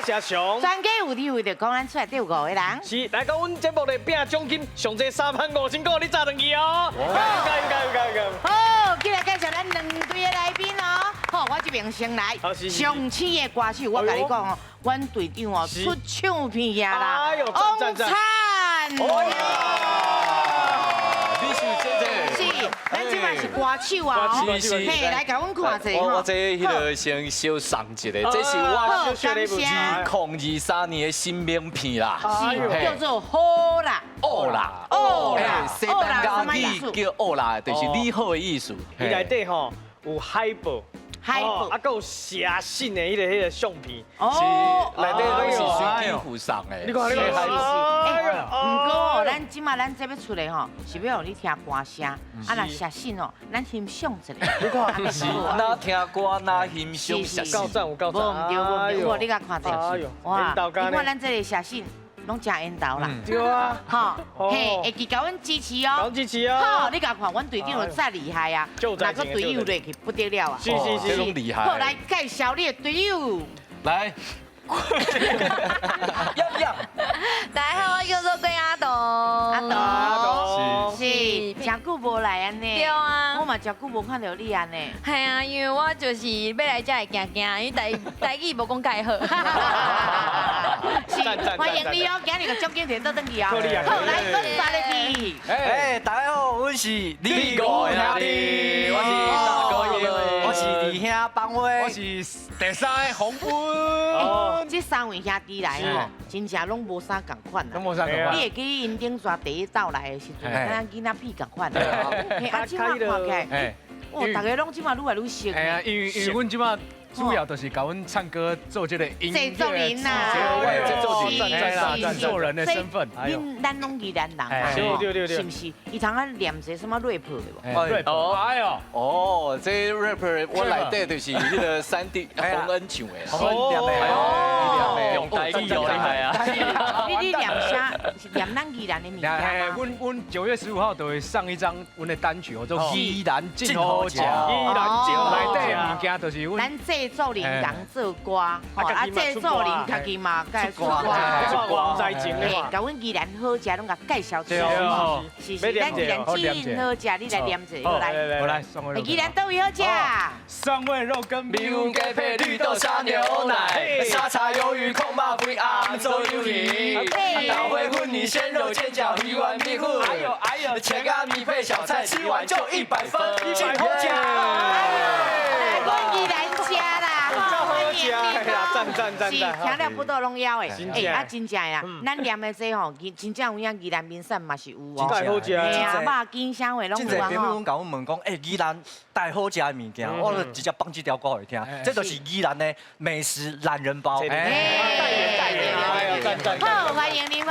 谢熊。专家有地位就讲咱出来第5个人。是，来到阮节目的拼奖金，上济35000块，你砸登去哦。加。好，今日介绍咱2队的来宾哦。好，我这边先来。上次的歌手，我跟你讲哦，阮队长哦出唱片啊啦。哎呦，赞！你是是，咱即摆是歌手啊，嘿，来甲阮看者我这迄个先小送一个，这是我2023年的新名片啦，叫做好啦，欧啦，西班牙语叫欧啦，就是你好的意思。伊内底吼有海报。还啊，还有写信的迄个相片，是内底拢是随机附送的。你看，不过咱即马咱这要出来吼，是要让你听歌声，啊，若写信哦，咱欣赏一下。你看，是哪听歌哪欣赏写信。够赞，有够赞。无唔对，你甲看者，哇，你看咱这个写信。拢食烟豆啦，对啊，哈，嘿，会记甲阮支持哦，支持啊，好，你甲看，阮队长再厉害啊，哪个队友落去不得了啊，是，这种厉害。好，来介绍你的队友，来，要，大家好，我叫做桂阿东，是，真久无来安尼，对啊，我嘛真久无看到你安尼，系啊，因为我就是要来这会惊惊，因为台语无讲介好。是，欢迎你哦，今日个奖金摕倒转去啊，好，来，我杀你去。大家好，我是李国兄弟，我是大哥爷，我是二兄邦威，我是第3个洪哦，这3位兄弟来吼，真正拢无啥共款啦。冇啥共款。你会记因顶抓第一道来的时阵，咱囡仔屁共款啦。嘿，啊，即马看起来，哦，大家拢即马愈来愈熟。哎呀，因为阮即马主要就是搞阮唱歌做这个音乐制作人呐，制作人的身份。咱拢宜兰人啊，对，是不是？伊常常念一什么 rap 的哦，哎呦，哦，这 rapper 我内底就是迄个3D 洪恩唱的，用台语厉害啊！你念啥？是念咱宜兰的名字吗？阮9月15号就会上一张阮的单曲，叫做《依然静好食》，内底的物件就是阮。咱制作人讲做歌，啊，制作人家己嘛该出歌，在前的嘛，甲阮宜兰好食，拢甲介绍出来，是，咱宜兰真好食，你来念一个，来，送我肉。宜兰都有好食，蒜味肉羹、米粉鸡配绿豆沙牛奶，沙茶鱿鱼控麻肥昂州鱿鱼，大烩混米鲜肉煎饺鱼丸米粉，哎呦，切咖米配小菜，吃完就100分，真好食。我宜兰吃啦，欢迎你赞！是，听了不倒拢枵的，啊，真正呀，咱念的这吼，真正有影宜兰名产嘛是有哦，真好食，肉筋啥话拢有啊吼。真侪朋友拢甲我问讲，宜兰带好食的物件，我就直接放这条歌给听，这就是宜兰的美食懒人包。好，欢迎你。好，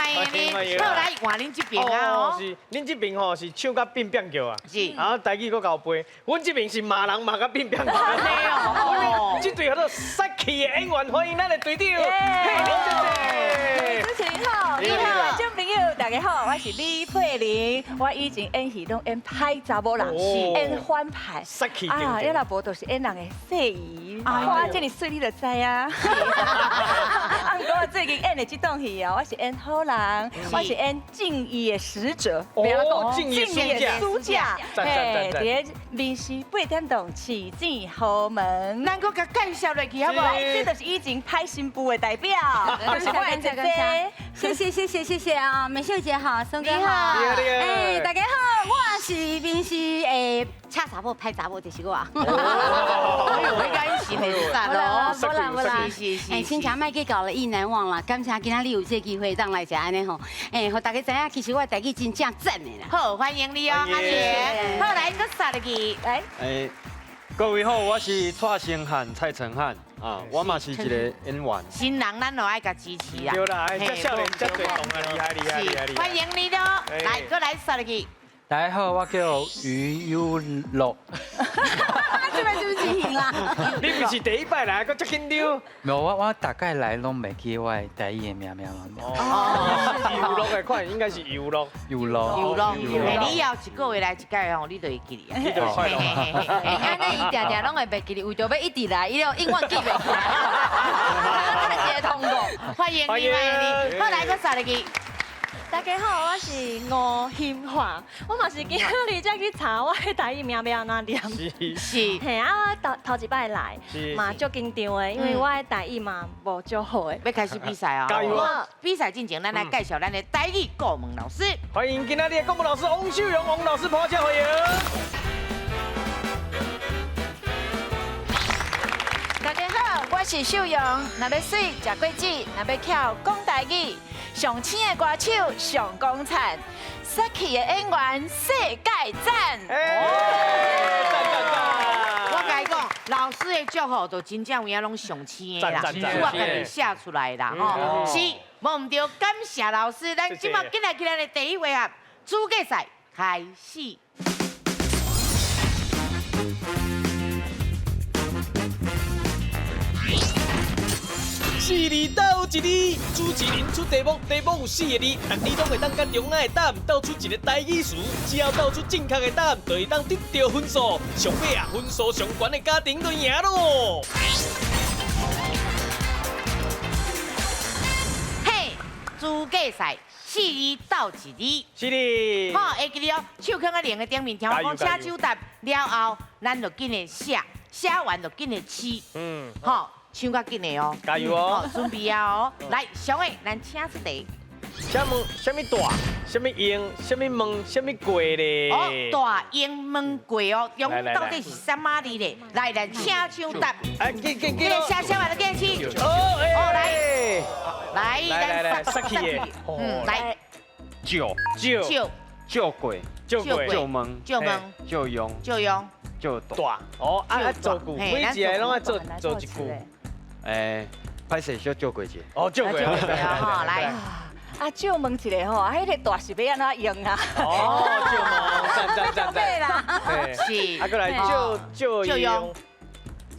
来换恁这边啊哦。是，恁这边吼是唱甲变变叫啊，是，然后台语搁搞背，阮这边是骂人骂甲变变叫。哦，这队叫做帅气的演员，欢迎咱的队长，嘿，林姐姐。主持人好，你好，观众朋友大家好，我是李佩玲，我以前演戏拢演歹查某人，演反派，帅气啊，要若无就是演人的细姨，看我这么水你就知啊。啊，不过我最近演的这档戏哦，我是演好人，我是演正义的使者，不要讲正义的输家，嘿，伫民视8点档市井豪门，咱搁甲介绍落去好不好？这就是以前拍新妇的代表，就是我的姐姐。谢谢啊，美秀姐好，松哥好，哎，大家好，我是民视诶，恰查某拍查某就是我。我应该是很赞咯，不啦，是，亲像麦去搞了意难忘啦，感谢今仔日有这机会当来食安尼吼，互大家知影，其实我台语真正赞的啦。好，欢迎你哦，阿姐。好，来，搁杀入去，来。各位好，我是蔡成汉、蔡成汉啊，我嘛是一个演员。新人咱就爱甲支持啦。对啦，这少年这最动啊，厉害！欢迎你咯，来，搁来杀入去。大家好，我叫于优乐。这边就是进行啦。你不是第一摆来，搁这紧张。没有，我大概来拢袂记我的台语的名嘛。游乐的款，应该是游乐。你要1个月来1届吼，你就会记哩。你就快乐。安尼伊定定拢会袂记哩，为着要一直来，伊就永远记袂起来。的通过，欢迎你，欢迎你。好，来个啥来个？大家好，我是吴欣华，我嘛是今日才去查我的台语名要安怎念。是。嘿啊，我头一摆来，嘛足紧张的，因为我的台语嘛无足好的。要开始比赛啊！加油啊！比赛进前，咱来介绍咱的台语国文老师。欢迎今天的国文老师王秀荣，王老师捧场欢迎。大家好，我是秀荣。若要水食果子，若要巧讲台语，上青的歌手上光灿，帅气的演员世界赞。我甲你讲，老师的祝福就真正有影拢上青的啦，我家己写出来啦吼。是，无唔对，感谢老师。咱今麦今日咱的第一回合资格赛开始。4字斗一字，主持人出题目，题目有4个字，但你拢会当甲中央的答案斗出一个台语词，只要斗出正确的答案，就会当得到分数。上尾啊，分数上悬的家庭就赢咯。嘿，资格赛4字斗一字。是的。好，会记哩哦，手放在铃的顶面，听我讲请手答了后，咱就紧的写，写完就紧的试。好。唱较紧的哦，加油哦！准备啊哦，来，小伟，咱请出题。啥问？啥物大？啥物英？啥物问？啥物贵咧？哦，大英问贵哦，用到底是什么字咧？来，咱请唱答。哎，记写完就记起。哦，来，杀气的。来。就贵。就问。就大。哦，做句，每一个拢爱做一句。歹势小借过者。哦，借过。好，来。啊，借问一个吼，啊，迄个大是要安怎用啊？哦，借问，赞。对啦。是。啊，过来就用。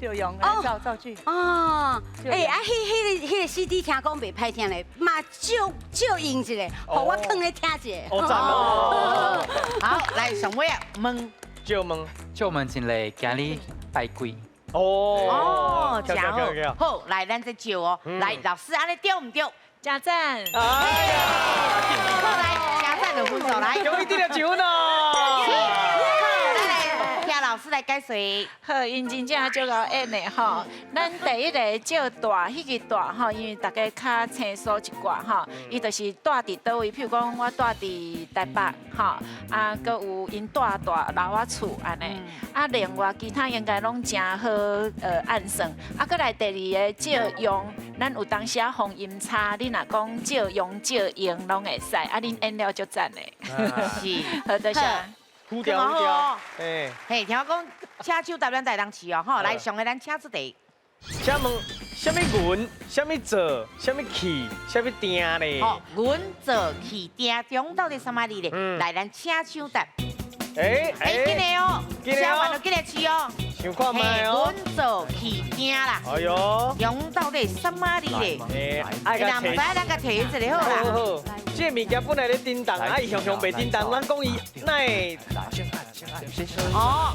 就用造句。哦，哎啊，迄个 CD 听讲袂歹听咧，嘛就用一个，互我放咧听一个。哦，赞哦。好，来上尾啊，问。就问一个今日拜鬼。哦，真好。好，来，咱再招哦。来，老师，安尼对唔对？加赞。好，来，加赞的分数来。有一定的球呢。听老师来解说。好，因真正足够演的吼。咱第一个借大，迄个大吼，因为大家较清楚一寡吼，伊就是住伫倒位，譬如讲我住伫台北吼，啊，佮有因住老我厝安尼，啊，另外其他应该拢真好按算。啊，佮来第二个借用，咱有当时啊放音叉，你若讲借用借用拢会使，啊，恁演了足赞的。是，好多谢。糊掉，嘿，听我讲，请手答咱在当试哦，吼，来上个咱请出题。啥问？啥物文？啥物做？啥物去？啥物定咧？哦，文做去定中到底什么字咧？来，咱请手答。记得哦，写完就记得试哦。想看卖哦。文做去定啦。哎呦，中到底什么字咧？那唔知咱个提一个好啦。好，这物件本来咧叮当，啊伊向袂叮当，咱讲伊那会。哦，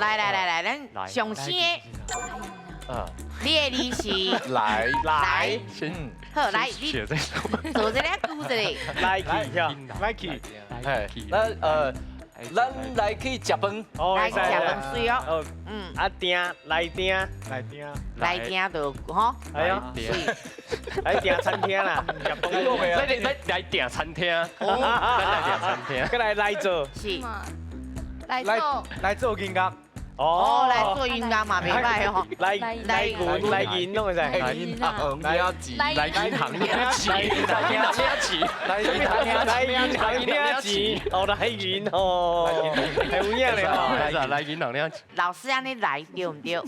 来，咱上先的。你的字是来，好来，你做这个句子咧。来去，咱来去食饭。来食饭水哦。啊来订就吼。哎呦，来订餐厅啦，来订餐厅，咱来订餐厅，过来做。是。来做音乐。哦，来做音乐嘛，明白哦。来银弄会使。来银行领钱，来银行领钱，来银哦，还有影咧吼，来银行领钱。老师安尼来对唔对？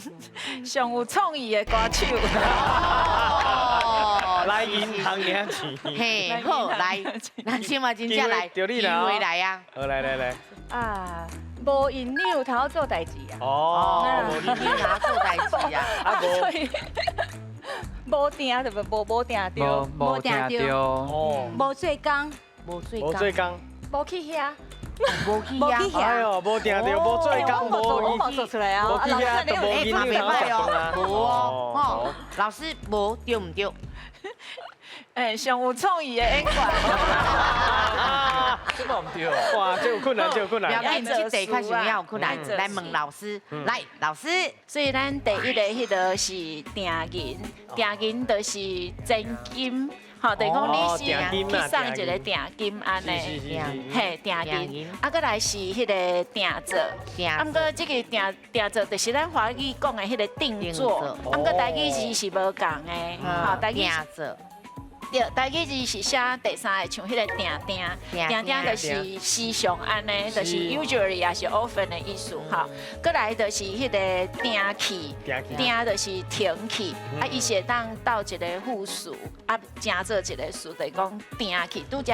上有创意的歌手。来银行领钱。嘿，好来，咱先嘛真正来，机会来啊。好来。啊，无因你有头做代志啊。哦，无因你哪做代志啊？所以无定对不？无定着。无定着。哦。无做工。无做工。无去遐。无去遐。哎呦，无定着，无做工，无做出来啊。无去遐，都无去你头食饭啊。哦。老师无对唔对？上有创意的演管。这么唔对。哇，这有困难，这有困不要难。紧，这题较想要有困难，来问老师。来，老师，所以咱第一个迄个是定银，定银就是真金。吼，就是讲你是去送一个定金安尼，嘿，定金，啊，再来是迄个定做，啊，毋过这个定做就是咱华语讲的迄个定做，啊，毋过台语字是无共的，吼，台语做。对，台语字是写第三个，像迄个定就是时常安尼，就是 usually 也是 often 的意思哈。过来就是迄个定去，定就是停去，啊，伊是当到一个复数，啊，加做一个数，就是讲定去。拄只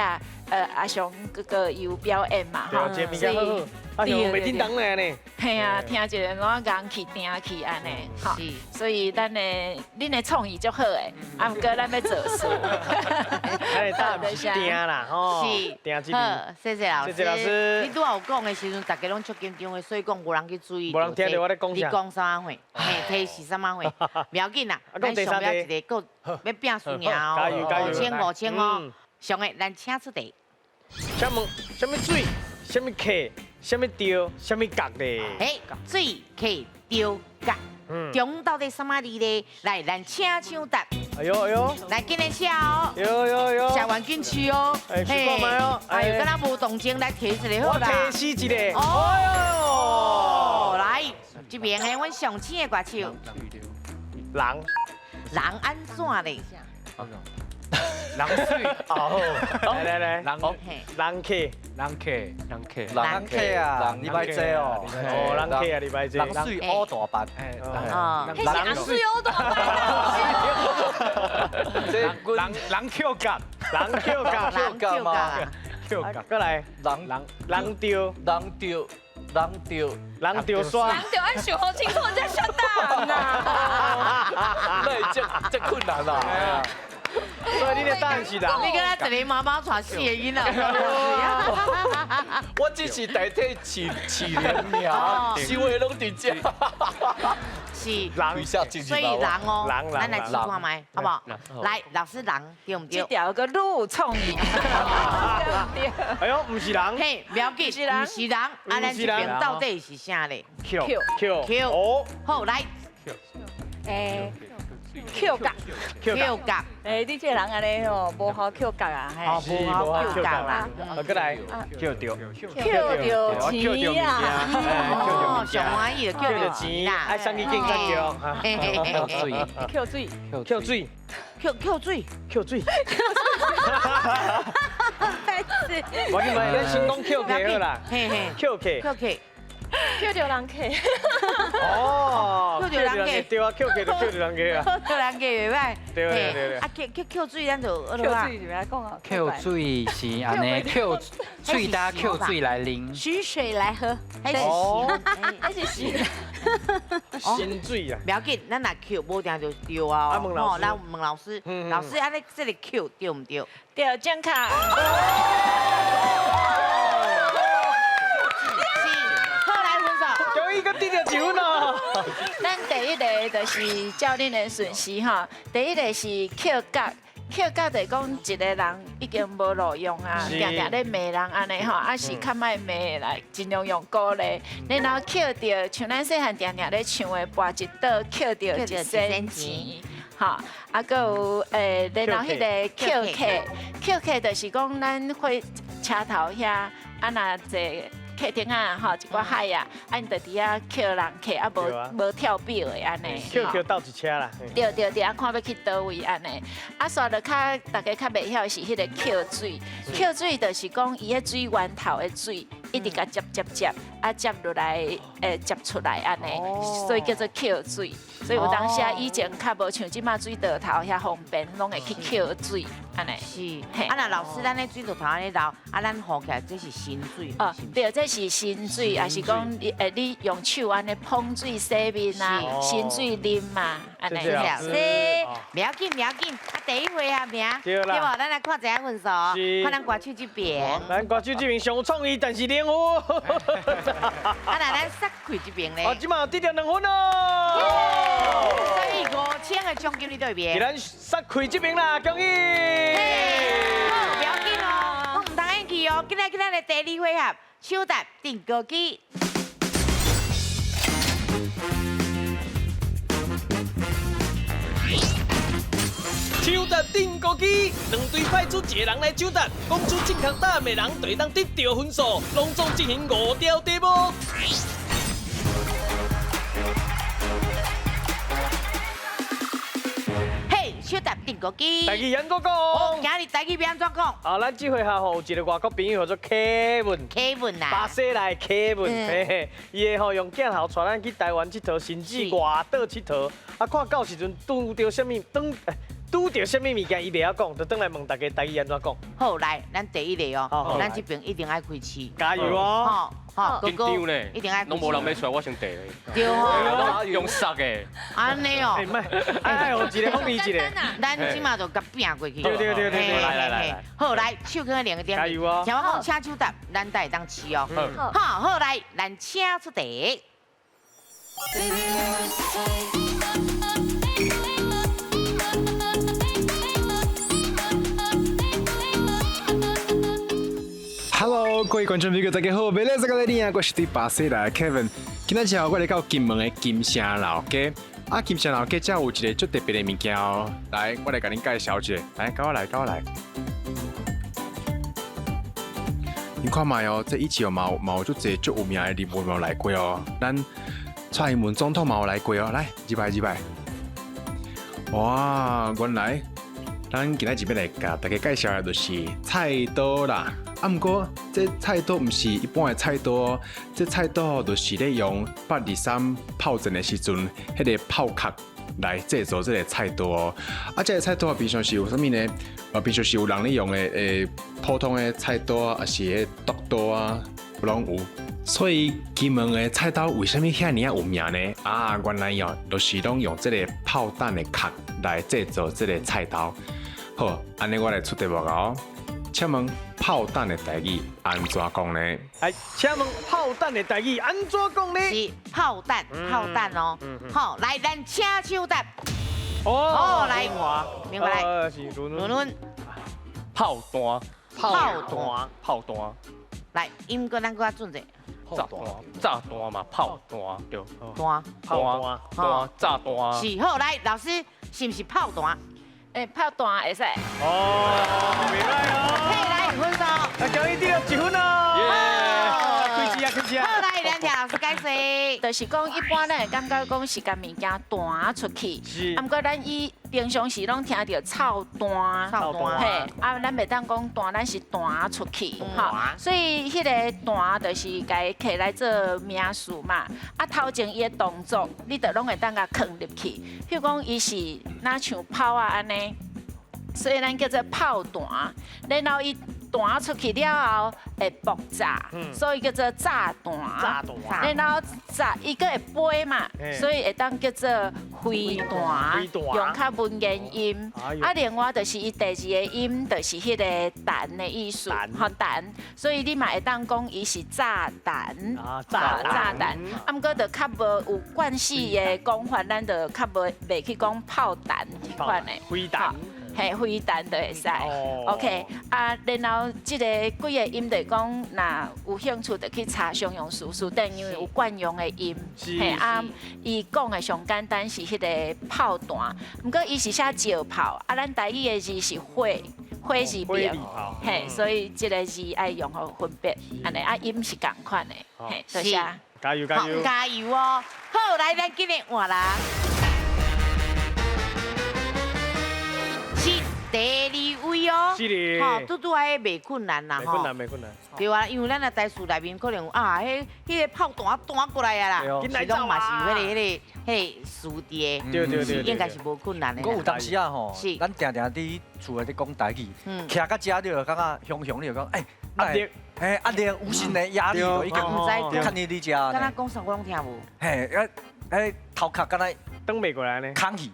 阿雄哥哥有表演嘛，哈，所以啊，像袂叮当嘞呢。系啊，听一个我讲去定去安尼，哈，所以咱的恁的创意足好诶，啊，毋过咱要做事。哎，当然是定啦，吼，定这边。谢谢老师。谢谢老师。你拄有讲的时阵，大家拢足紧张的，所以讲无人去注意。无人听到我咧讲啥。你讲啥货？嘿，提示啥物货？不要紧啦，咱上了一个够要变数尔哦。加油加油5000哦。上个咱请出题。请问什么水？什么客？什么钓？什么角咧？水客钓角。中到底什么字咧？来，咱请抢答。哎呦哎呦！来，今日请哦。有。下完进去哦。去看卖哦。哎呦，跟咱无动静，来提一个好啦。我提示一个。哦。来，这边的阮上请的歌手。人安怎咧？人水哦，来，人客啊，你歹坐哦。哦，人客啊，你歹坐。人水乌大班。人水乌大班。人 Q 角，人 Q 角嘛。过来，人钓刷。人钓爱想好清楚，才下答呐。那这困难啦。所以你的答案是人。你跟他一个妈妈带4个囡仔。我只是代替饲人苗，是为拢伫遮。是人，所以人哦，咱来试看卖，好不好？来，老师人对唔对？这条个路创意。哎呦，唔是人。嘿，不要紧，唔是人，啊，咱这边到底是啥咧 ？Q。哦，好来。Q 角，你这人安尼吼，无好 Q 角啊，嘿，无好 Q 角啦。过来 Q 掉钱啊，哦，上欢喜就 Q 掉钱啦，爱上去竞争掉。Q 水。我你们先讲 Q 客好啦，Q 客。Q 着人客。哦，Q 着人客。对啊，Q 客就 Q 着人客啊。Q 人客袂歹。对。啊，Q 水咱就，Q 水就来讲啊。Q 水是安尼，Q 水搭 Q 水来啉，取水来喝。还是洗。新水啊。不要紧，咱若 Q 无定就对啊。哦，咱问老师，老师安尼这个 Q 对唔对？对，正确。一个得了1分哦。咱第一个就是照恁的顺序哈，第一个是 Q 角就是讲一个人已经无路用啊，定咧骂人安尼吼，啊是较歹骂来，尽量用鼓励。然后 Q 着像咱细汉定咧唱的，跋一倒 Q 着1仙钱，哈，啊搁有然后迄个 Q 客就是讲咱会车头遐，啊若坐。客厅啊，吼，一寡海啊，啊，因就伫遐捡人客，啊，无跳表的安尼。捡倒一车啦。对，啊，看要去倒位安尼。啊，煞着大家较袂晓是迄个捡水，捡水就是讲伊个水源头的水，一直甲接，啊，接落来，接出来安尼，所以叫做捡水。所以有当时以前较无像即马水道头遐方便，拢会去捡水安尼。是。啊，那老师，咱咧水道头安尼流，啊，咱喝起来这是新水。哦，对，这是新水，也是讲你用手安尼碰水洗面啊，新水啉嘛，安尼。是，不要紧，啊，第一回合名，对无？咱来看一下分数，看咱歌手这边。咱歌手这边上有创意，但是0分。啊，那咱杀开这边咧。哦，即马得了2分哦。所以5000的奖金你对边？给咱杀开这边啦，恭喜！好，不要紧哦，我唔当演技哦，今日的第2回合，手搭定歌机。手搭定歌机，2队派出1个人来手搭，讲出正确答案的人就会当得到分数，隆重进行5条题目。嘿，手搭定歌机。台语安怎讲？哦，今日台语要安怎讲？好，咱这回合吼有一个外国朋友叫做 Kevin。Kevin 啊。巴西来 Kevin，嘿嘿，伊会吼用镜头带咱去台湾佚佗，甚至外岛佚佗。啊，看到时阵拄到什么拄到什么物件，伊袂晓讲，就转来问大家台语安怎讲。好，来，咱第1个哦，好咱这边一定爱开市。加油哦！好，哥哥一定爱开市。拢无人要出来，我先第个。对哦。用杀的。安尼哦。唔系，哎，用一个放你一个。咱即马就甲拼过去。对，来。好，来，手跟2个点。加油哦！像我讲请手搭，咱才会当试哦。好，来，咱请出题。Hello， 各位观众朋友，大家好，未来这个你啊，我是对巴西来 Kevin。今仔日我来到金门的金城老街，啊，金城老街这有一个最特别的物件哦。来，我来给您介绍一下，来，跟我来。你看嘛哦，这以前嘛有足侪足有名的人物嘛来过哦。咱蔡英文总统嘛有来过哦，来，入来。哇，原来咱今仔日要来甲大家介绍的就是菜刀啦。啊，不过这菜刀不是一般的菜刀哦，这菜刀就是咧用823炮阵的时阵，迄个炮壳来制作这个菜刀哦。啊，这个菜刀平常是有啥物呢？平常是有人咧用的普通的菜刀啊，还是剁刀啊，拢有。所以金门的菜刀为什么遐尼有名呢？啊，原来哦，就是拢用这个炮弹的壳来制作这个菜刀。好，安尼我来出题目哦。请问炮弹的台语安怎讲呢？来，请问炮弹的台语安怎讲呢？是炮弹哦。好，来，咱请手搭。哦，来，明白。是伦伦。炮弹。来，音乐咱搁较准者。炸弹嘛，炮弹对。弹，炸弹。是，好，来，老师是不是炮弹？炮弹会使。哦，明白哦。嘿，来5分钟。恭喜得1分哦。开始啊。好，来2条老师解释。就是讲一般咱会感觉讲是甲物件弹出去，啊，不过咱平常时拢听到操弹，嘿，啊，咱袂当讲弹，咱是弹出去，哈，所以迄个弹就是家摕来做名词嘛。啊，头前伊的动作，你着拢会当甲放入去。譬如讲，伊是若像炮啊安尼，所以咱叫做炮弹，然后伊弹出去了后会爆炸，所以叫做炸弹。然后炸伊个会飞嘛，所以会当叫做飞弹，用较文言音。啊，另外就是伊第2个音就是迄个弹的意思，吼弹。所以你嘛会当讲伊是炸弹，炸弹。啊，毋过就较无有惯系的讲法，咱就较袂去讲炮弹迄款的。飞弹。嘿，飞弹就会使 ，OK 啊，然后即个几个音就讲，若有兴趣就去查常用词书典，因为有惯用的音。嘿啊，伊讲的上简单是迄个炮弹，毋过伊是写石炮，啊，咱台语的字是火，火字边，嘿，所以即个字爱用好分别，安尼啊音是共款的，嘿，多谢。加油！加油哦！好，来咱今日换啦。第2位哦，吼，拄拄还袂困难啦，吼，袂困难。对啊，因为咱的台词内面可能啊，迄个炮弹过来啊啦，其中嘛是迄个词的，对，应该是无困难的。不过有当时啊吼，咱定定伫厝内咧讲台语，徛到遮你就感觉雄雄，你就讲压力，压力无形的压力，就已经唔知看你遮。敢若讲啥我拢听无。嘿，头壳敢若。登美过来呢，空气，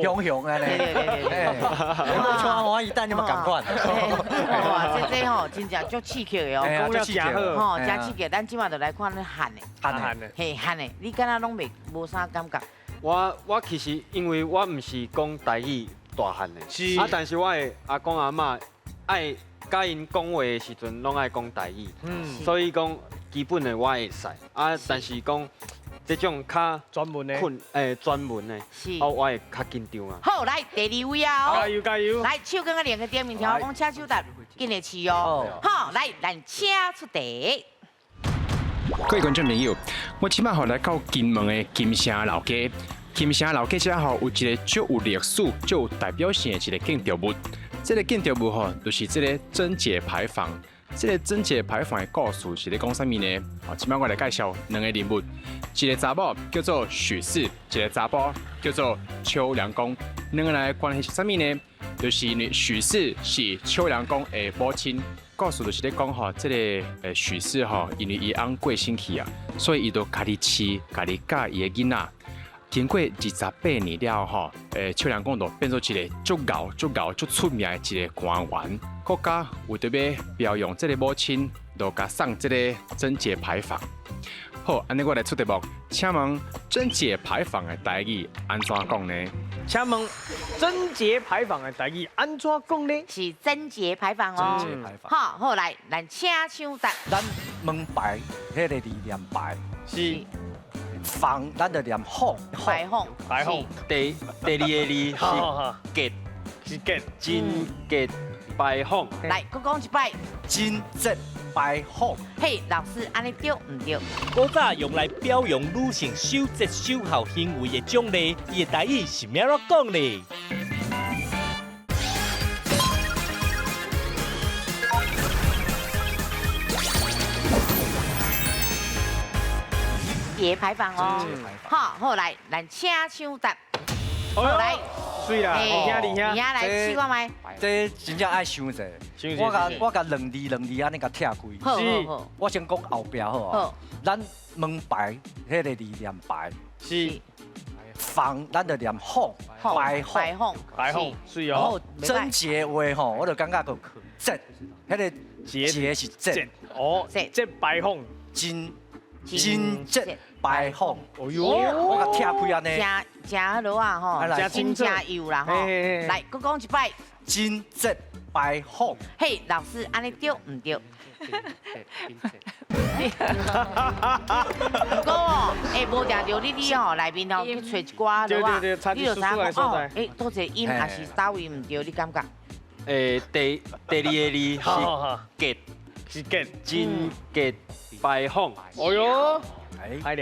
雄雄安尼，我穿欢喜蛋你嘛共款，哇，这吼真正足刺激的哦，讲了真好，吼，真刺激，咱即马就来看咧汗的，汗的，嘿汗的，你敢若拢无啥感觉，我其实因为我唔是讲台语大汉的，是但是我的阿公阿嬷爱甲因讲话的时阵，拢爱讲台语，所以讲基本的我会使但是讲这种较专门的专门的，我会较紧张啊。好，来第2位啊！加油加油！来，手跟个两个点名条，讲请手答，紧来试哦。好，来，咱请出题。各位观众朋友，我即摆吼来到金门的金城老街。金城老街遮吼有一个足有历史、足有代表性的一个建筑物。这个建筑物吼，就是这个贞节牌坊。这个贞节牌坊的故事是咧讲啥物呢？即摆我来介绍两个人物，一个查某叫做许氏，一个查甫叫做邱良公。两个人的关系是啥物呢？就是因为许氏是邱良公的母亲。故事就是咧讲吼，这个许氏吼，因为伊翁过身去啊，所以伊就家己饲，家己教伊的囡仔。经过28年了吼，邱良公就变做一个足敖、足出名的一个官员。国家为着要表扬这个母亲，就甲送这个贞节牌坊。好，安尼我来出题目，请问贞节牌坊的台语安怎讲呢？请问贞节牌坊的台语安怎讲呢？是贞节牌坊哦。贞节牌坊。好，好来，咱请手答。咱门牌迄个字念牌，是坊，咱就念坊。牌坊。牌坊。第二个字是节，是节，真节牌坊。来，佮讲一摆。真节牌坊。嘿，老师，安尼对唔对？古早用来表扬女性守节守孝行为的奖励，伊的台语是咩样讲呢？节牌坊哦。好，好来，咱请手答。好来。水啦，厉害厉害！厉害来试看麦。这真正爱想者，我甲两字安尼甲拆开。好，我先讲后壁好啊。咱门牌迄个字念牌，是坊，咱就念坊，牌坊，牌坊，水哦。贞节话吼，我就感觉个节，迄个节是节，哦，节牌坊，真节牌坊。哦哟，我甲拆开安尼。真好啊吼，真真有啦吼。来，佮讲一摆。真节牌坊。嘿，老师，安尼对唔对？不过哦，无定着你吼内面吼去找一寡的话，你就知影哦，多一个音还是稍微唔对，你感觉？第二个字是节，是节，真节牌坊。哦哟，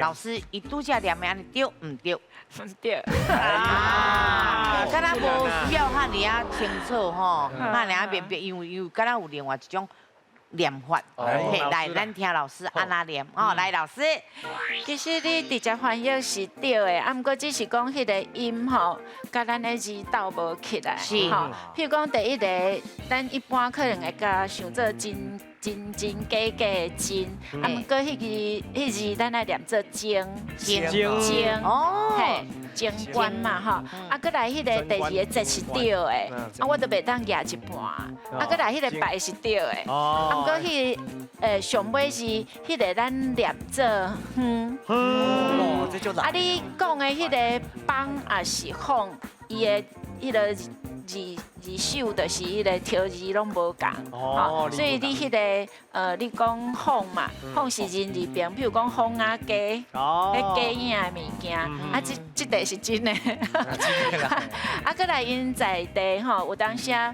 老师，伊拄则念的安尼对唔对？对。啊，敢若无需要遐尔啊清楚吼，遐尔啊辨别，因为敢若有另外一种念法。嘿，来，咱听老师安那念哦，来，老师。其实你直接翻译是对的，啊，毋过只是讲迄个音吼，甲咱的字斗无起来。是。吼，譬如讲第一个，咱一般可能会甲想做真假的真，啊，毋过迄字咱来念做精，哦，嘿，精官嘛吼，啊，搁来迄个第二个节是对的，啊，我都袂当压一半，啊，搁来迄个牌是对的，啊，毋过迄上尾是迄个咱念做啊，你讲的迄个帮也是坊，伊的迄个字首就是迄个条字拢无共，吼，所以你迄个你讲坊嘛，坊是人字边，譬如讲坊啊鸡，迄鸡影的物件，啊，这个是真的，啊，搁来因在地吼，有当时啊。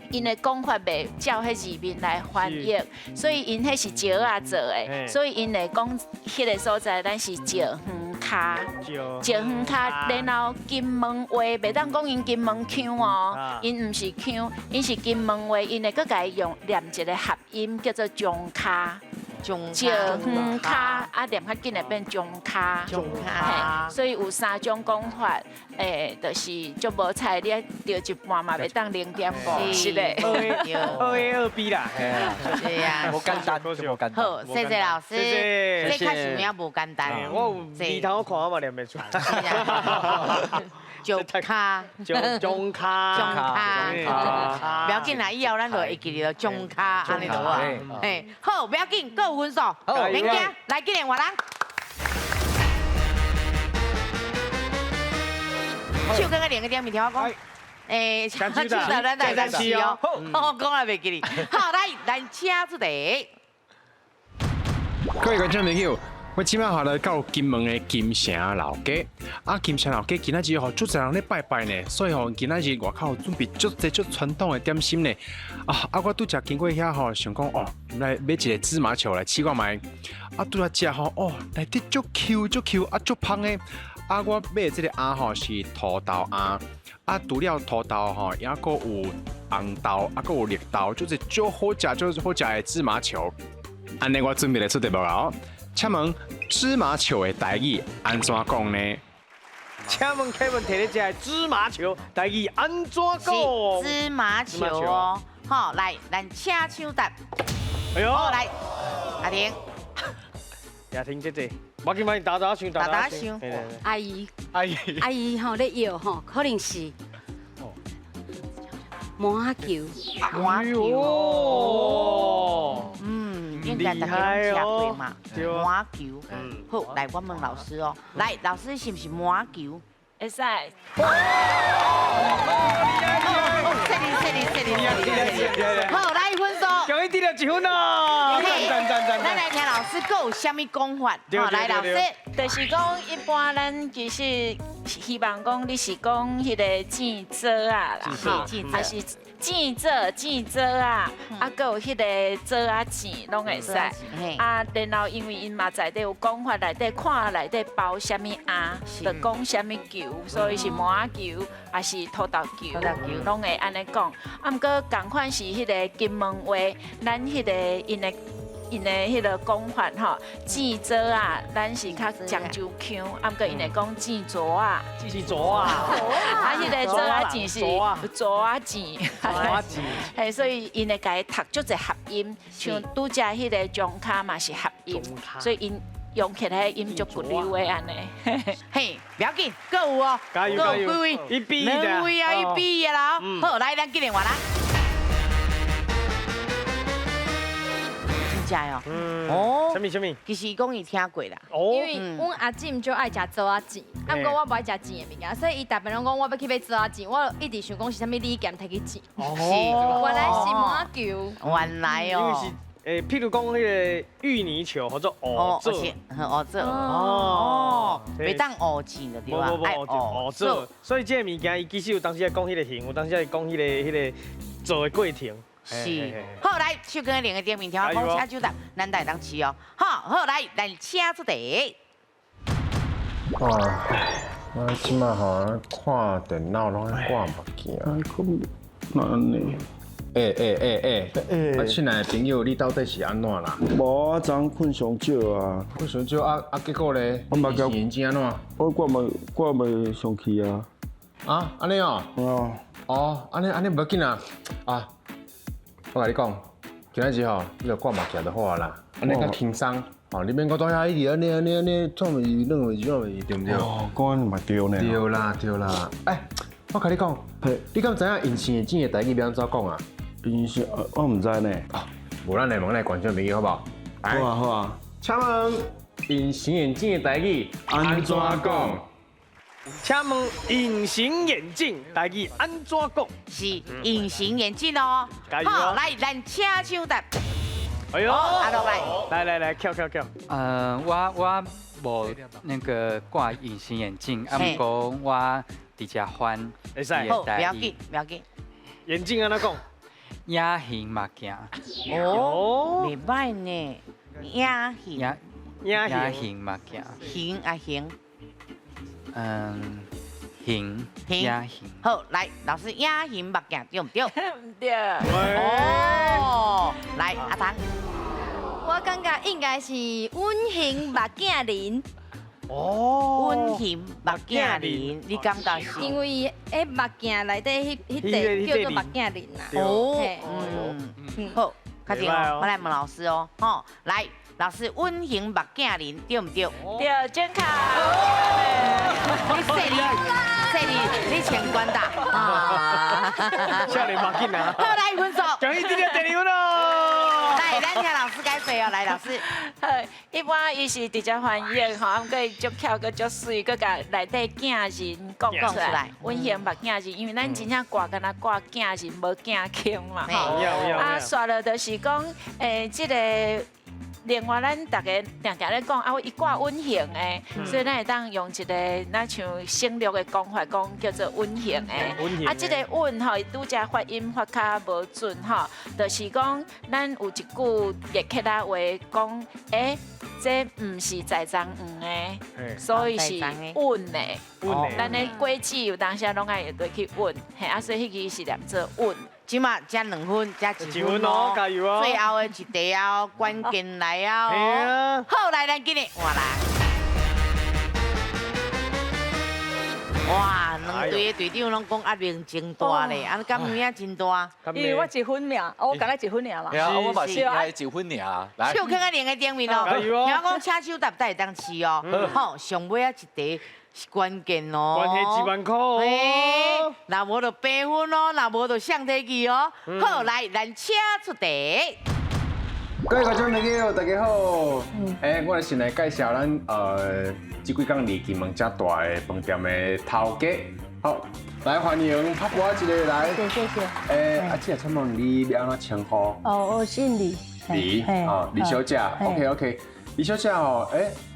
因的讲法袂照迄字面来翻译，所以因迄是石啊做的，所以因会讲迄个所在咱是石园骹，石园骹，然后金门话袂当讲因金门腔哦，因毋是腔，因是金门话，因会搁家用念一个合音叫做中骹。石园骹啊，念较紧会变中骹，所以有3种讲法，就是足无彩，你调一半嘛袂当0.5，是嘞，2A2B 啦，对呀，无简单，无简单。好，谢谢老师，这开始有影无简单，我有字头看我嘛念袂出。中卡，中卡，不要紧啦，以后咱就会记得中卡安尼就好。哎，好，不要紧，各有分数，免惊，来，今年活人。手跟个两个点面条讲。诶，手的咱来当试哦。我讲也袂记哩。好，来，咱请出题。各位观众朋友，我即摆下来到金门的金城老街。金城老街今仔日吼，足侪人咧拜拜呢，所以吼今仔日外口准备足传统的点心呢。我拄则经过遐吼，想讲哦，来买一个芝麻球来试看卖。拄则食吼，内底足 Q 足香的。我买的这个鸭吼是土豆鸭。除了土豆吼，也阁有红豆，阁有绿豆，就是足好食的芝麻球。安尼我准备来出题目哦。请问芝麻球的台语安怎讲呢？请问 Kevin 摕咧只芝麻球，台语安怎讲？芝麻球哦，好，来，咱请抢答。哎呦，好来，阿婷，阿婷姐姐，我今摆打想。阿姨吼咧摇吼，可能是麻球。麻球哦，应该大家拢吃过嘛，麻球。好，来我问老师哦，来，老师是不是麻球？会使。好，来分数。终于得了1分咯！咱来听老师佫有啥物讲法？好，来老师，就是讲一般咱其实希望讲你是讲迄个煎做啊啦，还是煎做啊，佫有迄个做啊煎拢会使。然后因为因嘛在底有讲法内底看内底包啥物鸭，就讲啥物球，所以是麻球还是土豆球，拢会安尼讲。毋过共款是迄个金门话，咱迄个因的迄个讲法吼，煎做啊，咱是较漳州腔，毋过因会讲煎做啊，迄个做啊煎是做啊煎，嘿，所以因会家读足侪合音，像拄则迄个中卡嘛是合音，所以因用起来音足骨溜的安尼。嘿，不要紧，佫有哦，加油！几位？一比2位啊，1比1啦。好，来，咱今年话啦。真哦。哦。什么？其实讲伊听过啦。因为阮阿姊就爱食做啊煎，毋过我不爱食煎的物件，所以伊大部拢讲我要去买做啊煎，我一直想讲是啥物李咸摕去煎。是。原来是麻球。原来哦。譬如讲迄个芋泥球或者蚵做，蚵做哦，袂当蚵煎的对吧？蚵做，所以这个物件伊其实有当时在讲迄个形，有当时在讲迄个做的过程。是，好来，手跟两个点面条，讲请就答，咱来当吃哦。好来，咱请出题。我即摆吼看电脑拢爱挂目镜。那安尼？亲爱的朋友，你到底是安怎啦？无，我昨困上少啊。困上少结果咧？我目镜眼睛安怎？我挂袂上去啊。安尼哦。安尼无要紧啊。我甲你讲，今仔日吼，你著挂目镜就好啦。安尼较轻松。你免讲到遐一直安尼，创袂认为对毋对？讲嘛对呢。对啦。我甲你讲，你敢知影隐形眼镜的台语要安怎讲啊？隐形，我唔知呢。无咱来问咱观众朋友好不好？好啊。请问隐形眼镜的台语安怎讲？请问隐形眼镜台语安怎讲？是隐形眼镜哦。好，来，咱请抢答。哎呦，阿龙来，跳。我无那个挂隐形眼镜，不过我伫遮翻。会使。好，不要紧。眼镜安怎讲？野形目镜。袂歹呢。野形目镜。形。野形。好，来，老师，野形目镜对唔对？唔对。来，阿唐。我感觉应该是温馨目镜林。温馨目镜林，你感觉是？因为迄目镜内底迄个叫做目镜林啦。好，确定哦。我来问老师哦，来，老师，温馨目镜林对唔对？对，正确。你前关打。少年目镜啊。好，来分数。终于得了第2分咯。来，来，咱听老师解说哦，来老师。好，一般伊是直接翻译吼，啊，佮伊足巧佮足水，佮甲内底囝人讲出来，温馨目囝人，因为咱真正挂敢若挂囝人，无囝卿嘛吼。啊，刷了就是讲，即个。另外，咱大家常常咧讲啊，伊挂温馨的，所以咱会当用一个咱像省略的讲法，讲叫做温馨的。啊，即个温吼，拄则发音发较无准吼，就是讲咱有一句粤客仔话讲，这唔是在张黄的，所以是温的。咱的果子有当时拢爱会对去温，嘿啊，所以迄个是念做温。即马加2分，加1分哦，加油哦！最后的一题哦，关键来啊！哦，好来，咱今日换来。哇，两队的队长拢讲压力真大咧，啊，敢有影真大？因为我1分命，我刚才1分命嘛。对啊，我嘛是爱1分尔。来，手看看连个顶面哦，听讲车手搭会当试哦，好，上尾啊一题。关键哦，关键1万块哦，那无就8分哦，那无就上题去哦。好，来，咱车出题。各位观众朋友，大家好。我先来介绍咱这几天离金门遮大的饭店的头家。好，来欢迎拍波一个来。谢谢。姐，请问你要安怎称呼？我姓李。李，李小姐。OK。李小姐吼，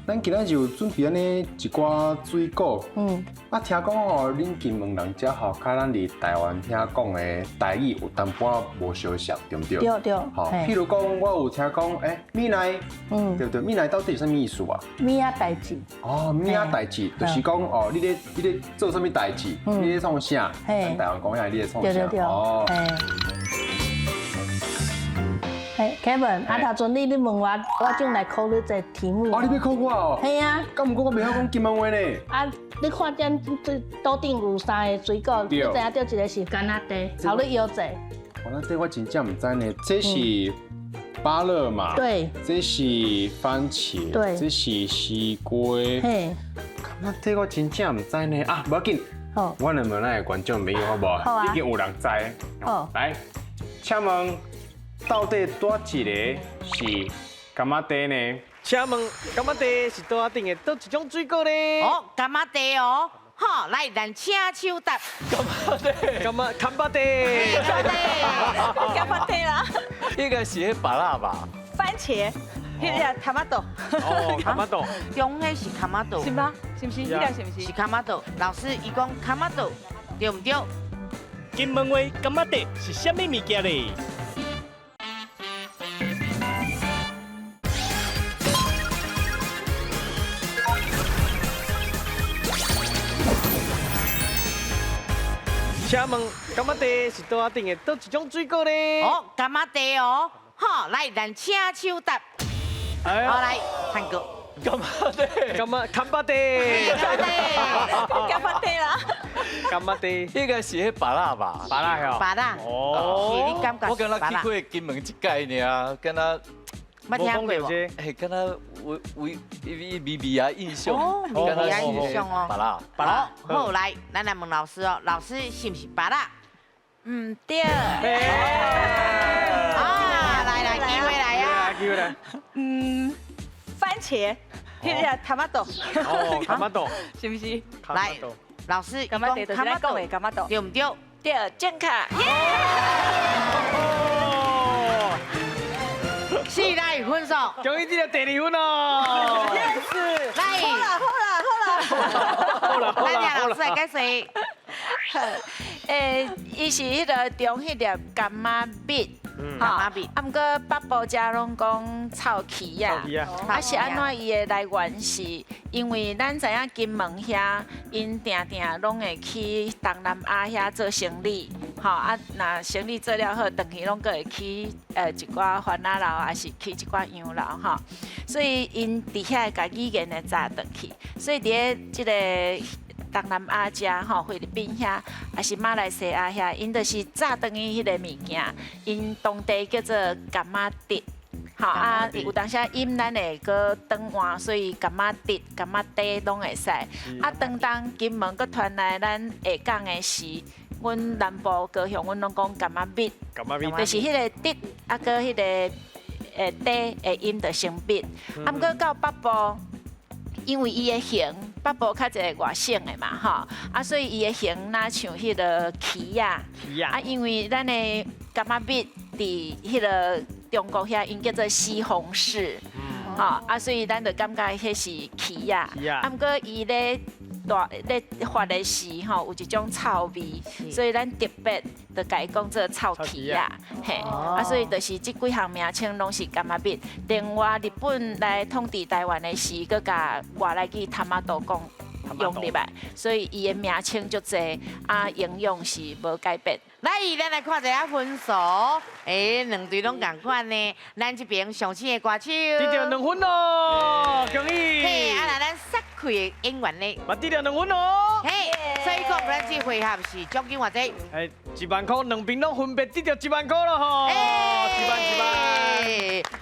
咱今仔就准备安尼一寡水果。听讲吼，恁金门人遮吼，甲咱伫台湾听讲的台语有淡薄无相像，对不对？对。好，譬如讲，我有听讲，米奈，对不对？米奈到底是啥物意思啊？米仔代志。米仔代志，就是讲你咧做啥物代志？你咧创啥？咱台湾讲下，你咧创啥？哦。Kevin，头阵你问我正来考虑一个题目。你要考我哦？系啊。咁唔过我袂晓讲金门话呢。你看见桌顶有3个水果，你知影对一个是甘仔地，头你摇者。这我真正唔知呢，这是芭乐嘛？对。这是番茄。对。这是西瓜。嘿。那这我真正唔知呢。唔要紧。好。我来问咱的观众朋友好不好？好啊。已经有人知。好。来，请问。到底多一个是甘仔地呢？请问甘仔地是多顶的倒一种水果呢？哦，甘仔地哦，好，来咱请手答。甘仔地，甘仔地啦。应该是迄芭乐吧？番茄，迄个卡马豆。哦，卡马豆。中的是卡马豆。是吗？是不是？迄个是不是？是卡马豆。老师伊讲卡马豆，对唔对？金门话甘仔地是啥物物件呢？请问甘仔地是多顶的倒一种水果呢？哦，甘仔地哦，好，来咱请手答。好，来韩国。甘仔地，甘仔地，啦。甘仔地，应该是迄芭乐吧？芭乐哦。芭乐。哦。是你感觉我跟他去过金门一届尔，跟他。捌听过无？跟他微啊印象，微啊印象哦。芭乐。好，来，咱来问老师哦，老师是不是芭乐？唔对。来，机会来呀！机会来。番茄，迄个卡马豆。哦，卡马豆，是不是？来，老师，甘仔地就是咱讲的甘仔豆，对唔对？对，正确。4来分数，终于得到第2分哦。是，来，好了，咱听老师来解释。伊是迄个中迄粒柑仔蜜，柑仔蜜。啊，毋过北部遮拢讲臭气啊，是安怎伊的来源是，因为咱知影金门遐，因定拢会去东南亚遐做生意，那生意做了好，回去拢个会去一寡番仔楼，还是去一寡洋楼所以因伫遐甲语言会早回去，所以伫即个。东南亚遮菲律宾遐，还是马来西亚遐，因就是早等于迄个物件，因当地叫做柑仔地，有当时饮咱会搁转换，所以柑仔地、柑仔地拢会使。当金门搁传来咱下港的时，阮南部高雄，阮拢讲柑仔蜜，就是迄个地，搁迄个底的音的成笔，啊，毋过到北部。因为伊的形，北部较一个外省的嘛，吼，啊，所以伊的形哪像迄个旗啊，啊，因为咱的柑仔蜜伫迄个中国遐，因叫做西红柿，吼，啊，所以咱就感觉迄是旗啊，啊，毋过伊咧发的时吼，有一种臭味，所以咱特别就甲伊讲做臭旗啊，嘿，啊，所以就是这几项名称拢是柑仔蜜。另外，日本来统治台湾的时，佮甲外来句他妈都讲用入来，所以伊的名称就侪，啊，营养是无改变。来，咱来看一下分数，两队拢同款呢。咱这边上星的歌手，得到2分咯，恭喜！嘿，啊，咱杀开的演员呢，嘛得到2分咯。嘿，所以讲咱这回合是奖金偌济？1万块，两边拢分别得到1万块咯吼。1万。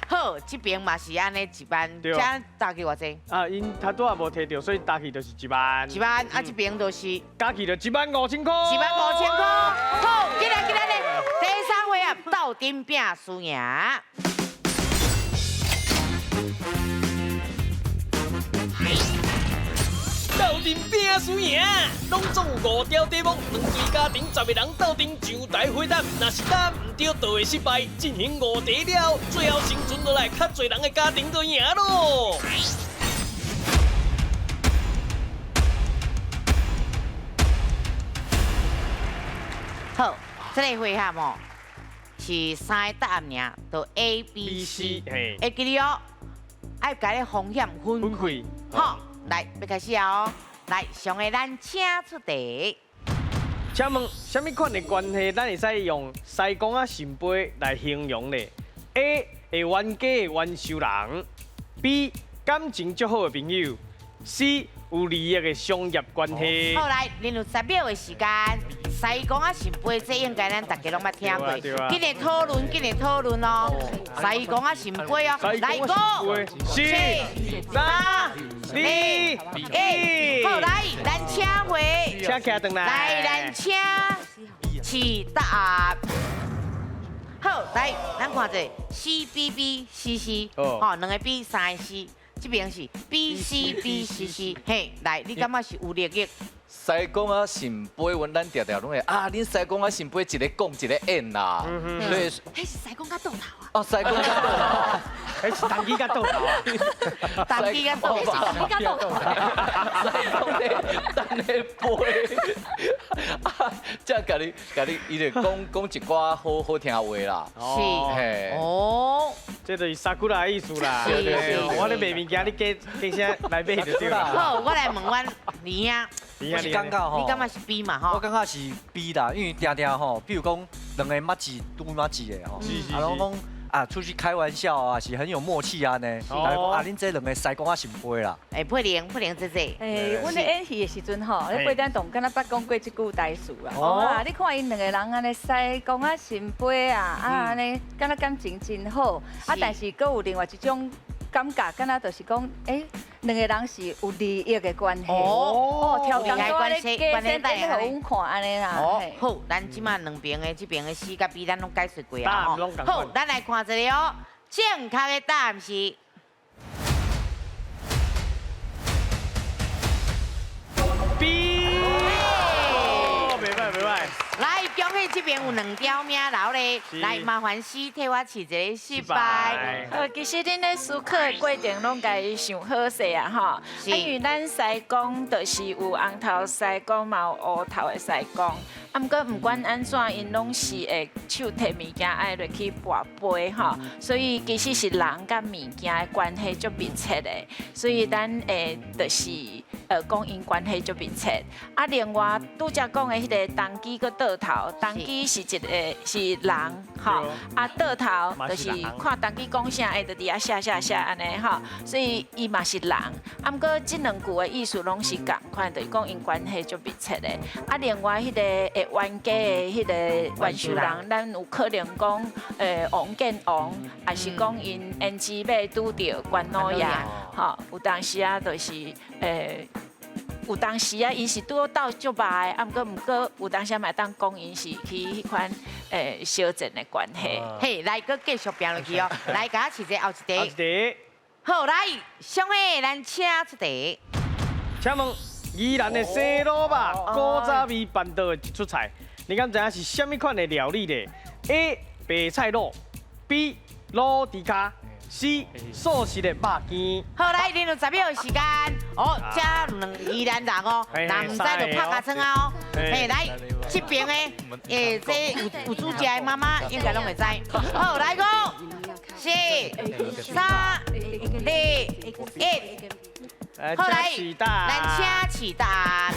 好，这边嘛是安尼1万，这加起偌济？啊，因他拄也无摕到，所以加起就是1万。1万，啊，这边就是加起就15000块。15000块，好。今日第3回合斗阵拼输赢。斗阵拼输赢，拢总有5条题目，2队家庭10个人斗阵上台回答，若是答唔对就会失败。进行5题了，最后生存落来较侪人的家庭就赢咯。好。这个回合哦，是3个答案尔，就 A、B、C。会记哩哦，爱甲你风险分开。好，来，要开始哦。来，上个咱请出题。请问，什么款的关系，咱会使用西公仔神杯来形容呢 ？A. 会冤家的冤仇人 ；B. 感情足好的朋友 ；C. 有利益的商业关系。好，来，恁有10秒的时间。西公仔神杯，这应该咱大家拢捌听过。今日讨论哦。西公仔神杯哦，来5、4、3、2、1，好来，咱请回。请起回来。来，咱请起答案。好，来，咱看者 C、B、B、C、C， 哦，2个 B， 3个 C， 这边是 B、C、B、C、C， 嘿，来，你感觉是有利益？西公仔神杯，阮咱常常拢会啊，恁西公仔神杯一个讲一个演啦，所以迄是西公仔倒头啊。哦，西公仔倒头，迄是当机甲倒头啊，当机甲倒头，当机甲倒头。等你杯，这样甲你，伊就讲一寡好听的话啦。是，嘿，哦，这就是萨库拉的意思啦。我咧卖物件，你加声来买就对啦。好，我来问阮李兄。我是感觉吼，你感觉是 B 嘛吼？我感觉是 B 啦，因为常常吼，比如讲2个麻吉拄麻吉的吼，啊，拢讲啊出去开玩笑啊，是很有默契啊呢。啊，恁这2个西公仔神杯啦。佩玲姐。阮咧演戏的时阵吼，咧八点档敢若捌讲过即句台词啦。啊，你看因2个人安尼西公仔神杯啊，安尼敢若感情真好，啊，但是佫有另外一种感觉，敢若就是讲，2个人是有利益的关系。哦，挑工作咧，加先等互阮看安尼啦。好，咱即马2边的这边的 C 甲 B 咱拢解说过啊。好，咱来看一个哦，正确的答案是 B。袂歹。来，恭喜这边有2条命留咧，来麻烦C替我试一个失败。其实恁咧思考的过程拢家想好势啊吼，因为咱西公就是有红头西公，嘛有乌头的西公，啊，毋过毋管安怎，因拢是会手摕物件爱落去跋杯吼，所以其实是人甲物件的关系足密切的，所以咱就是讲因关系足密切。啊，另外拄则讲的迄个当机个倒头，当机是一个是人吼，啊倒头就是看当机讲啥，就伫遐写安尼吼，所以伊嘛是人。啊，毋过即2句的意思拢是共款，就是讲因关系足密切的。啊，另外迄个冤家的迄个冤仇人，咱有可能讲王见王，还是讲因胭脂尾拄着关老爷，吼，有当时啊就是有当时啊，因是拄到足歹，啊，毋过有当时嘛当讲因是去迄款小镇的关系。嘿，来，搁继续拼落去哦。来，甲我试者后一题。题。好，来，上个咱请出题。请问宜兰的西卤肉古早味办到的一出菜，你敢知影是什么款的料理呢 ？A. 白菜卤 ，B. 卤猪脚 ，C. 素食的肉羹。好，来，恁有10秒时间。哦，这两宜兰人哦，那唔知就拍下窗啊哦。嘿，来，这边的这有煮食的妈妈应该拢会知。好，来个4、3、2、1。好来，咱请起答。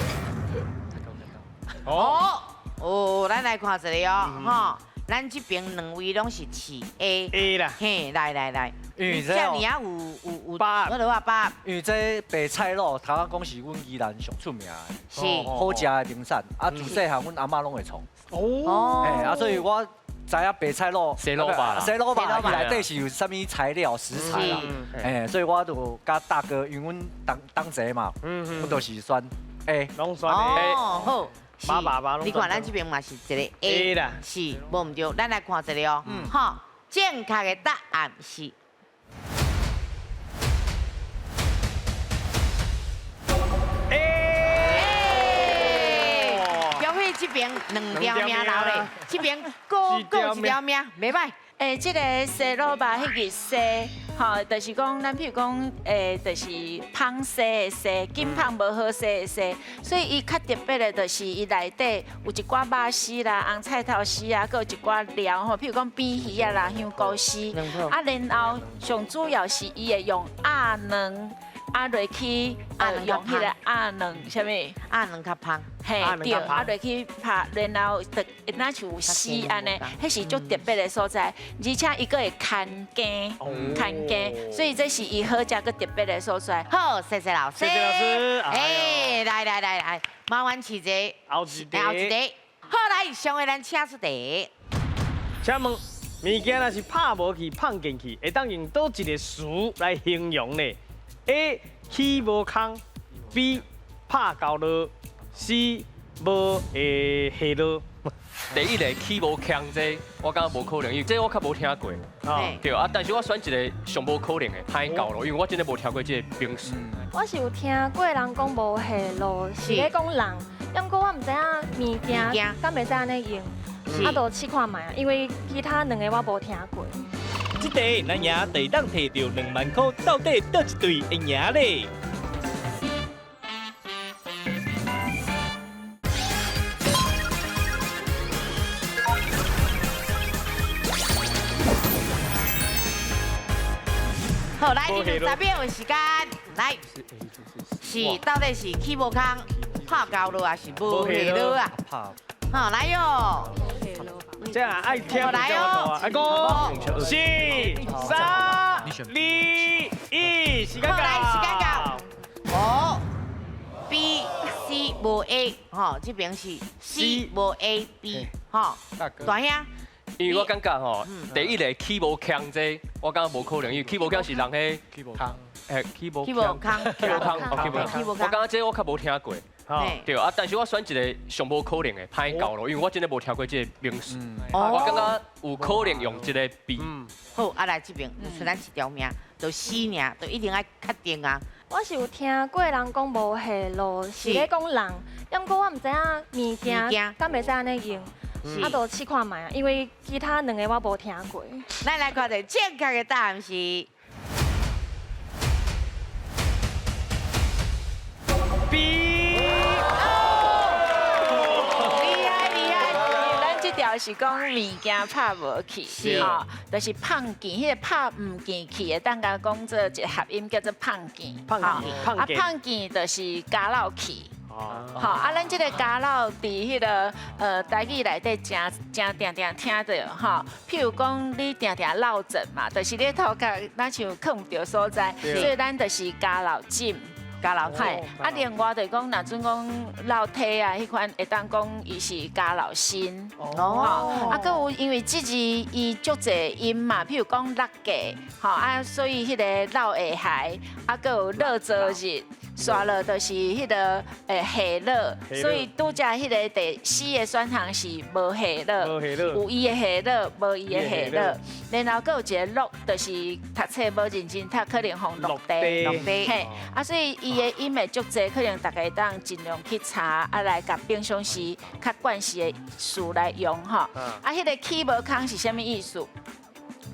哦，咱来看一下哦，吼，咱这边2位拢是起 A 啦。嘿，来，因为这样啊有8，我就话8。因为这白菜卤，头仔讲是阮宜兰上出名的，是好食的名产。啊，自细汉阮阿妈拢会创。哦。哎，啊，所以我知影白菜卤，西卤吧，西卤吧，内底是有啥物材料食材啦。哎，所以我就甲大哥，因为阮当齐嘛，我都是选 A， 拢选 A。好。爸，你看咱这边嘛是一个 A 啦，是无唔对，咱来看一下哦。好，正确的答案是 A。恭喜这边2条命留咧，这边够一条命，袂歹。这个西卤肉迄个西，吼，就是讲咱譬如讲，就是芳西的西，金芳无好西的西，所以伊较特别的，就是伊内底有一寡肉丝啦、红菜头丝啊，佮有一寡料吼，譬如讲扁鱼啊啦、香菇丝，啊，然后上主要是伊会用鸭卵。落去，用迄个鸭卵，啥物？鸭卵较芳，嘿，对，落去拍，然后就那像丝安尼，迄是足特别的所在，而且伊个会牵羹，所以这是伊好食个特别的所在。好，谢谢老师。谢谢老师。哎，来，麻烦试者后一题。好，来，上个咱请出题。请问，物件若是拍无去、放进去，会当用倒一个词来形容呢？ A 起无空 ，B 拍到落 ，C 无会下落。第一个起无强这，我感觉无可能，因为这我较无听过。对啊，但是我选一个上无可能的歹到咯，因为我真的无听过这个名词。我是有听过人讲无下落，是咧讲人，不过我唔知影物件敢袂使安尼用，啊，就试看卖啊，因为其他2个我无听过。 这题咱赢就当摕到2万块，到底倒一队会赢咧？好，来，你10秒的时间，来，是到底是起无空、拍到落还是无下落啊？好，来哟。 这样爱听就来哦！来5、4、3、2、1，时间到。来，时间到。B、C 无 A， 吼，这边是 C 无 A、B， 吼。大兄。因为我感觉吼，第一个起无强这，我感觉无可能，因为起无强是人迄起无空，起无空，我感觉这我较无听过。 对啊，但是我选一个上无可能的歹到咯，因为我真的无听过这个名词，我感觉有可能用这个 B。好，啊来这边剩咱1条命，就C尔，就一定要确定啊。我是有听过人讲无下落，是咧讲人，不过我唔知影物件敢袂使安尼用，啊，就试看卖啊，因为其他2个我无听过。咱来看下正确的答案是 B。 是讲物件拍无去，吼，就是放见，迄个拍唔见去的，当甲讲做一个合音叫做放见，放见就是加落去。好，啊，咱这个加落伫迄个台语内底常定听到，吼，譬如讲你定落枕嘛，就是你头壳咱像放唔着所在，所以咱就是加落枕。 加老体，啊，另外就讲，若阵讲老体啊，迄款会当讲伊是加老心，哦，啊，佮有因为这字伊足侪音嘛，譬如讲落架，吼啊，所以迄个老下海，啊，佮有热泽日，刷了就是迄个下落，所以拄则迄个第4个选项是无下落，有伊的下落，无伊的下落。然后佫有一个落，就是读册无认真读，可能互落地，嘿，啊，所以伊的音会足济，可能大家当尽量去查，啊来甲平常时较惯势的词来用吼。啊，迄个起无空是啥物意思？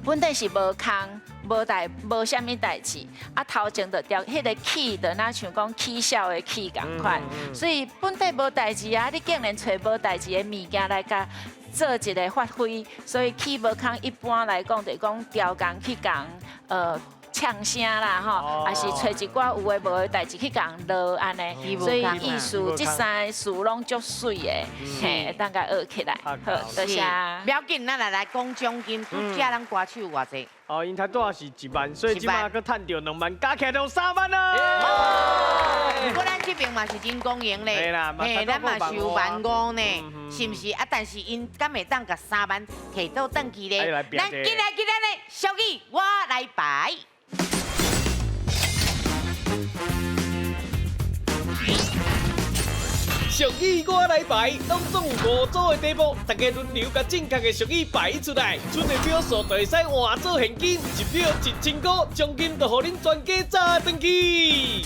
本地是无空，无啥物代志，啊头前就调迄个起，就那像讲起笑的起共款，所以本地无代志啊，你竟然找无代志的物件来甲做一个发挥，所以起无空一般来讲就讲调工去讲唱声啦吼，还是找一寡有诶无诶代志去讲落安尼，所以艺术这三个词拢足水诶，嘿，当甲学起来。好，多谢。不要紧，咱来讲奖金，拄则咱歌手有偌济？哦，因头拄啊是1万，所以即马佫趁着2万，加起来就3万啦。不过咱这边嘛是真公营咧，嘿，咱嘛是有15000呢，是不是？啊，但是因敢会当甲3万摕到转去咧？咱今日咧，小雨我来排。俗语我来排，拢总有5组的题目，大家轮流甲正确的俗语排出来，出的票数就会使换做现金，1票1000块，奖金就互恁全家炸转去。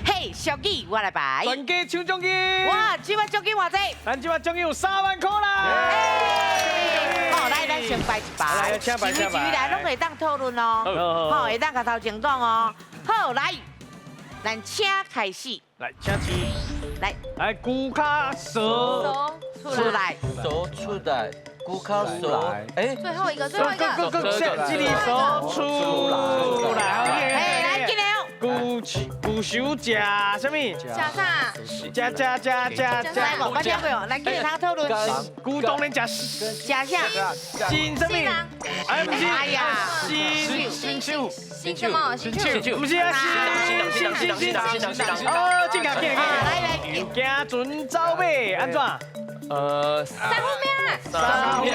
嘿，俗语我来排，全家抢奖金！哇，即摆奖金偌济？咱即摆奖金有3万块啦！好，来，咱先排一排，一位一位来，拢会当讨论哦。好，会当甲头前讲哦。好，来，咱请开始。来，请起。来，骨卡蛇出来，手出来，骨卡蛇，哎，最后一个，最后一个，这里手出来，哎，来，进来哦。骨手食什么？加啥？来，我听过哦，来跟他讨论。骨当然食加啥？新什么？哎，不是，哎呀，新手，新什么？新手？不是啊，新哦，正确，来，行船走马安怎？三分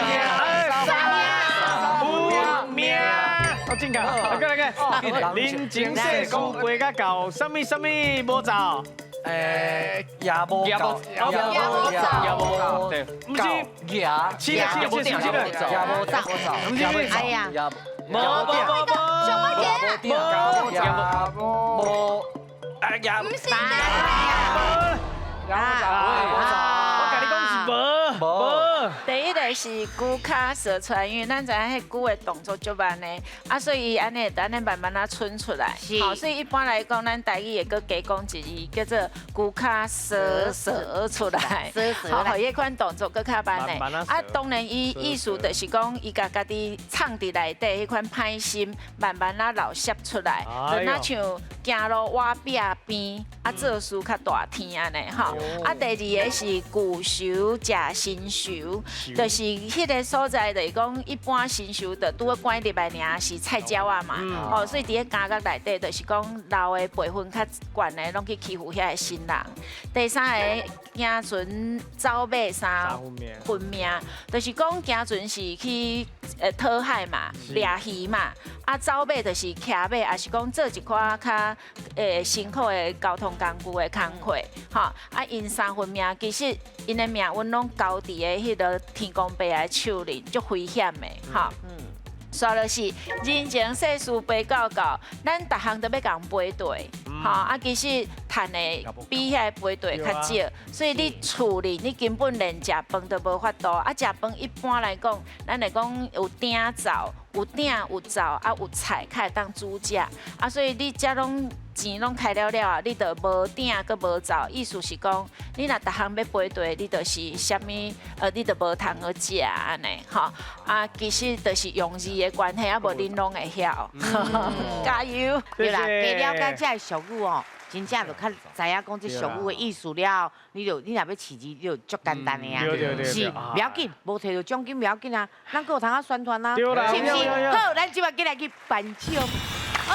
命，好正确，来个，人情世故过甲到，什么无走？也无够，对，不是牙，七个，也无走，哎呀，无，小花姐，无，哎呀，不是我跟你讲是无。第一个是骨卡蛇出来，因为咱知影迄骨的动作足慢的，啊，所以伊安尼等咱慢慢啊伸出来。好，所以一般来讲，咱台语会搁加讲一字，叫做骨卡蛇出来。好，迄款动作搁较慢的。啊，当然伊意思就是讲，伊家己藏伫内底迄款歹心，慢慢啊流泄出来，就那像行路瓦壁边，啊做事较大天安尼吼。啊，第二个是骨手食新手。就是迄个所在，就是讲一般新手的拄关入来尔是菜鸟啊嘛，哦，所以伫个家角内底，就是讲老的辈分较悬的，拢去欺负遐个新人。第三个行船走马三分命，就是讲行船是去讨海嘛、掠鱼嘛，啊走马就是骑马，也是讲做一寡较辛苦的交通工具的工课，吼，啊因三分命，其实因的命运拢交伫个迄个天公伯的手里，足危险的，吼。刷就是人情世事陪到到，咱逐项都要共背对，吼啊，其实赚的比遐背对较少，所以你厝里你根本连食饭都无法度，啊食饭一般来讲，咱来讲有鼎灶。有鼎有灶啊有菜，较会当煮食啊，所以你遮拢钱拢开了啊，你就无鼎佮无灶，意思是讲，你若逐项要背对，你就是啥物你就无通好食安尼吼啊，其实就是用字的关系，啊无恁拢会晓，加油！对啦，加了解这俗语哦，真正就较知影讲这俗语的意思了，你若要饲字，你就足简单的啊，是不要紧，无摕到奖金不要紧啊，咱搁有通啊宣传啊，是不是？好，咱即摆今日去颁奖。哦，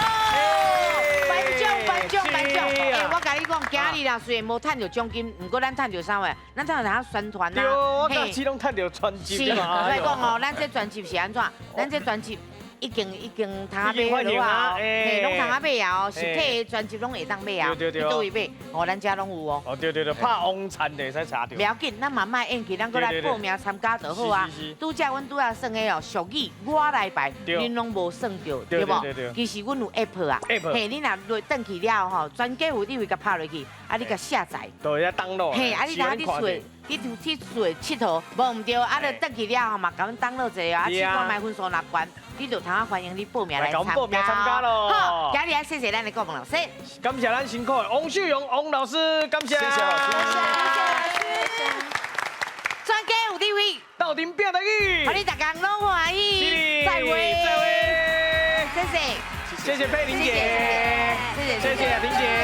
颁奖！哎，我甲你讲，今日啦，虽然无趁到奖金，不过咱趁到啥话？咱趁到通宣传啊。对，我甲始拢趁到专辑。是，所以讲哦，咱这专辑是安怎？咱这专辑。已经通啊买落啊，嘿，拢通啊买啊，实体的专辑拢会当买啊，你都会买，哦，咱家拢有哦。哦，对，拍网餐就会使查到。不要紧，咱慢慢演去，咱过来报名参加就好啊。拄则阮拄仔算的哦，俗语我来排，恁拢无算到，对无？其实阮有 app 啊，嘿，你若落登去了吼，专家有你会甲拍落去，啊，你甲下载。对，要登录。嘿，啊，你睇你做。你去做佚佗，无唔对，啊，你登去了后嘛，甲阮登录者啊，试看卖分数若悬，你就通啊欢迎你报名来参加咯。好，今日啊，谢谢咱的国文老师，感谢咱辛苦的王秀荣王老师，感谢。谢谢老师。专家有地位，斗阵拼得去，好，你大家拢欢喜，再会，谢谢，谢谢佩玲姐，谢谢婷姐。